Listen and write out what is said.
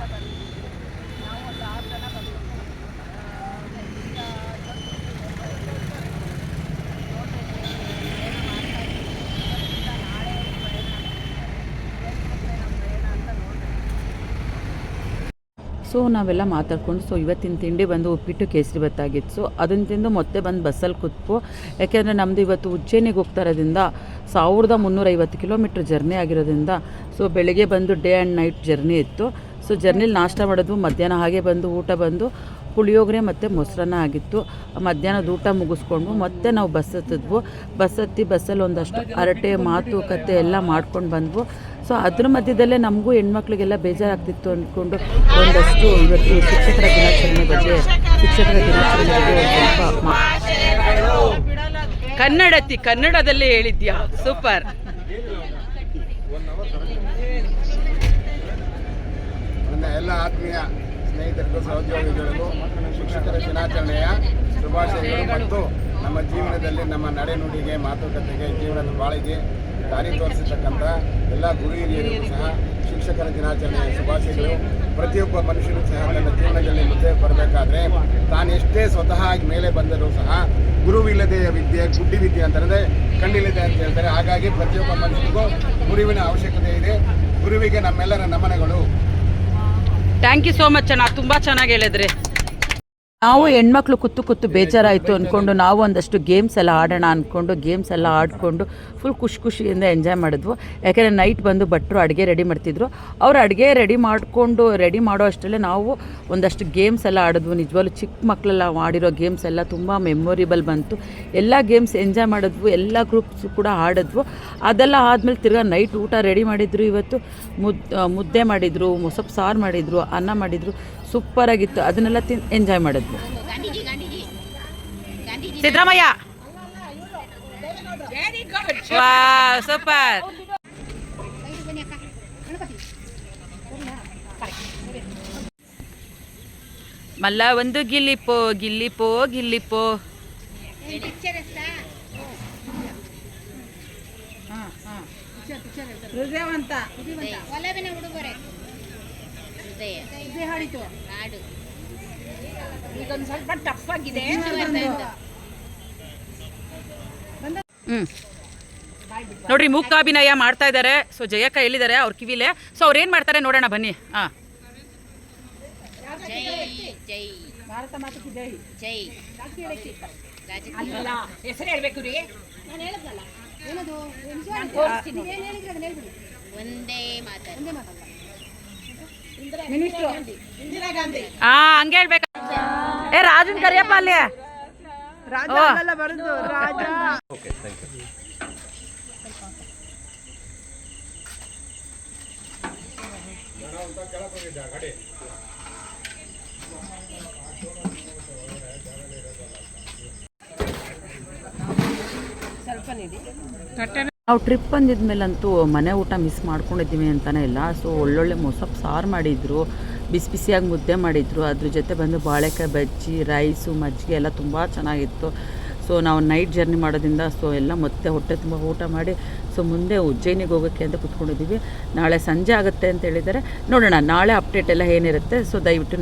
ನಾವು ಒಂದು 6 ಜನ ಬಂದಿದ್ದೀವಿ. ಈಗ ಸೊ ನಾವೆಲ್ಲ ಮಾತಾಡ್ಕೊಂಡು ಇವತ್ತಿನ ತಿಂಡಿ ಬಂದು ಉಪ್ಪಿಟ್ಟು ಕೇಸರಿ ಬತ್ತಾಗಿತ್ತು. ಸೊ ಅದನ್ನು ತಿಂದು ಮತ್ತೆ ಬಂದು ಬಸ್ಸಲ್ಲಿ ಕೂತ್ವು. ಯಾಕೆಂದರೆ ನಮ್ಮದು ಇವತ್ತು ಉಜ್ಜಯಿನಿಗೆ ಹೋಗ್ತಾ ಇರೋದ್ರಿಂದ 1350 ಕಿಲೋಮೀಟ್ರ್ ಜರ್ನಿ ಆಗಿರೋದ್ರಿಂದ ಸೊ ಬೆಳಗ್ಗೆ ಬಂದು ಡೇ ಆ್ಯಂಡ್ ನೈಟ್ ಜರ್ನಿ ಇತ್ತು. ಸೊ ಜರ್ನಿಲಿ ನಾಷ್ಟ ಮಾಡಿದ್ವು. ಮಧ್ಯಾಹ್ನ ಹಾಗೆ ಬಂದು ಊಟ ಬಂದು ಪುಳಿಯೋಗರೆ ಮತ್ತು ಮೊಸರನ್ನ ಆಗಿತ್ತು. ಮಧ್ಯಾಹ್ನದ ಊಟ ಮುಗಿಸ್ಕೊಂಡು ಮತ್ತೆ ನಾವು ಬಸ್ ಹತ್ತಿದ್ವು. ಬಸ್ಸಲ್ಲಿ ಒಂದಷ್ಟು ಹರಟೆ ಮಾತುಕತೆ ಎಲ್ಲ ಮಾಡ್ಕೊಂಡು ಬಂದ್ವು. ಸೊ ಅದ್ರ ಮಧ್ಯದಲ್ಲೇ ನಮಗೂ ಹೆಣ್ಮಕ್ಳಿಗೆಲ್ಲ ಬೇಜಾರಾಗ್ತಿತ್ತು ಅಂದ್ಕೊಂಡು ಒಂದಷ್ಟು ಇವತ್ತು ಶಿಕ್ಷಕರ ದಿನಾಚರಣೆ ಬಗ್ಗೆ ಸ್ವಲ್ಪ ಕನ್ನಡದಲ್ಲಿ ಹೇಳಿದ್ಯಾ, ಸೂಪರ್. ಎಲ್ಲ ಆತ್ಮೀಯ ಸ್ನೇಹಿತರಿಗೂ ಸಹೋದ್ಯೋಗಿಗಳಿಗೂ ಶಿಕ್ಷಕರ ದಿನಾಚರಣೆಯ ಶುಭಾಶಯಗಳು ಮತ್ತು ನಮ್ಮ ಜೀವನದಲ್ಲಿ ನಮ್ಮ ನಡೆನುಡಿಗೆ ಮಾತುಕತೆಗೆ ಜೀವನದ ಬಾಳಿಗೆ ದಾರಿ ತೋರಿಸತಕ್ಕಂಥ ಎಲ್ಲ ಗುರು ಹಿರಿಯರಿಗೂ ಸಹ ಶಿಕ್ಷಕರ ದಿನಾಚರಣೆಯ ಶುಭಾಶಯಗಳು. ಪ್ರತಿಯೊಬ್ಬ ಮನುಷ್ಯನೂ ಸಹ ತನ್ನ ಜೀವನದಲ್ಲಿ ಮುಂದೆ ಬರಬೇಕಾದ್ರೆ ತಾನೆಷ್ಟೇ ಸ್ವತಃ ಆಗಿ ಮೇಲೆ ಬಂದರೂ ಸಹ ಗುರುವಿಲ್ಲದೆ ವಿದ್ಯೆ ಗುಡ್ಡಿ ವಿದ್ಯೆ ಅಂತಂದರೆ ಕಣ್ಣಿಲ್ಲದೆ ಅಂತ ಹೇಳ್ತಾರೆ. ಹಾಗಾಗಿ ಪ್ರತಿಯೊಬ್ಬ ಮನುಷ್ಯನಿಗೂ ಗುರುವಿನ ಅವಶ್ಯಕತೆ ಇದೆ. ಗುರುವಿಗೆ ನಮ್ಮೆಲ್ಲರ ನಮನಗಳು. ಥ್ಯಾಂಕ್ ಯು ಸೋ ಮಚ್ ಅಣ್ಣ, ತುಂಬ ಚೆನ್ನಾಗಿ ಹೇಳಿದ್ರಿ. ನಾವು ಹೆಣ್ಮಕ್ಳು ಕೂತು ಬೇಜಾರಾಯಿತು ಅಂದ್ಕೊಂಡು ನಾವು ಒಂದಷ್ಟು ಗೇಮ್ಸ್ ಎಲ್ಲ ಆಡೋಣ ಅಂದ್ಕೊಂಡು ಗೇಮ್ಸ್ ಎಲ್ಲ ಆಡಿಕೊಂಡು ಫುಲ್ ಖುಷಿಯಿಂದ ಎಂಜಾಯ್ ಮಾಡಿದ್ವು. ಯಾಕೆಂದರೆ ನೈಟ್ ಬಂದು ಭಟ್ರು ಅಡುಗೆ ರೆಡಿ ಮಾಡ್ತಿದ್ರು. ಅವ್ರು ಅಡುಗೆ ರೆಡಿ ಮಾಡೋ ಅಷ್ಟರಲ್ಲೇ ನಾವು ಒಂದಷ್ಟು ಗೇಮ್ಸ್ ಎಲ್ಲ ಆಡಿದ್ವು. ನಿಜವಾಗ್ಲೂ ಚಿಕ್ಕ ಮಕ್ಕಳೆಲ್ಲ ಮಾಡಿರೋ ಗೇಮ್ಸ್ ಎಲ್ಲ ತುಂಬ ಮೆಮೊರೇಬಲ್ ಬಂತು. ಎಲ್ಲ ಗೇಮ್ಸ್ ಎಂಜಾಯ್ ಮಾಡಿದ್ವು, ಎಲ್ಲ ಗ್ರೂಪ್ಸ್ ಕೂಡ ಆಡಿದ್ವು. ಅದೆಲ್ಲ ಆದಮೇಲೆ ತಿರ್ಗಾ ನೈಟ್ ಊಟ ರೆಡಿ ಮಾಡಿದ್ರು. ಇವತ್ತು ಮುದ್ದೆ ಮಾಡಿದರು, ಮೊಸಪ್ಪು ಸಾರು ಮಾಡಿದರು, ಅನ್ನ ಮಾಡಿದರು. ಸೂಪರಾಗಿತ್ತು. ಅದನ್ನೆಲ್ಲ ಎಂಜಾಯ್ ಮಾಡಿದ್ವಿ. ಸಿದ್ದರಾಮಯ್ಯ ಸೂಪರ್. ಮಲ್ಲ ಒಂದು ಗಿಲ್ಲಿಪೋ ಗಿಲ್ಲಿಪೋ ಗಿಲ್ಲಿಪೋ. ಹೃದಯವಂತ ಒಲವಿನ ಉಡುಗೊರೆ ಹಾಡಿತು ಹಾಡು. ಈಗೊಂದು ಸ್ವಲ್ಪ ಟಫ್ ಆಗಿದೆ. ನೋಡ್ರಿ ಮೂಕಾಭಿನಯ ಮಾಡ್ತಾ ಇದ್ದಾರೆ. ಸೊ ಜಯಕ್ಕ ಎಲ್ಲಿದ್ದಾರೆ ಅವ್ರ ಕಿವಿಲೆ. ಸೊ ಅವ್ರು ಏನು ಮಾಡ್ತಾರೆ ನೋಡೋಣ ಬನ್ನಿ. ಹಾಂ, ಜೈ ಭಾರತ ಮಾತಕ್ಕೆ ಜೈ. ಜೈ ಹೆಸರು ಹೇಳ್ಬೇಕು ರೀ. ನಾನು ಹೇಳಿದ್ನಲ್ಲ ಏನದು ಒಂದೇ ಮಾತು. ಇಂದಿರಾ ಗಾಂಧಿ. ಹಂಗೆ ಹೇಳ್ಬೇಕು. ಏ ರಾಜನ್ ಕರಿಯಪ್ಪ ಅಲ್ಲಿ. ನಾವು ಟ್ರಿಪ್ ಬಂದಿದ್ಮೇಲಂತೂ ಮನೆ ಊಟ ಮಿಸ್ ಮಾಡ್ಕೊಂಡಿದ್ದೀವಿ ಅಂತಲೇ ಇಲ್ಲ. ಸೊ ಒಳ್ಳೊಳ್ಳೆ ಮೊಸಪ್ಪು ಸಾರು ಮಾಡಿದರು, ಬಿಸಿಯಾಗಿ ಮುದ್ದೆ ಮಾಡಿದರು. ಅದ್ರ ಜೊತೆ ಬಂದು ಬಾಳೆಕಾಯಿ ಬಜ್ಜಿ, ರೈಸು, ಮಜ್ಜಿಗೆ ಎಲ್ಲ ತುಂಬ ಚೆನ್ನಾಗಿತ್ತು. ಸೊ ನಾವು ನೈಟ್ ಜರ್ನಿ ಮಾಡೋದ್ರಿಂದ ಸೊ ಎಲ್ಲ ಮತ್ತೆ ಹೊಟ್ಟೆ ತುಂಬ ಊಟ ಮಾಡಿ ಸೊ ಮುಂದೆ ಉಜ್ಜಯಿನಿಗೆ ಹೋಗೋಕ್ಕೆ ಅಂತ ಕೂತ್ಕೊಂಡಿದ್ದೀವಿ. ನಾಳೆ ಸಂಜೆ ಆಗುತ್ತೆ ಅಂತ ಹೇಳಿದ್ದಾರೆ. ನೋಡೋಣ ನಾಳೆ ಅಪ್ಡೇಟ್ ಎಲ್ಲ ಏನಿರುತ್ತೆ. ಸೊ ದಯವಿಟ್ಟು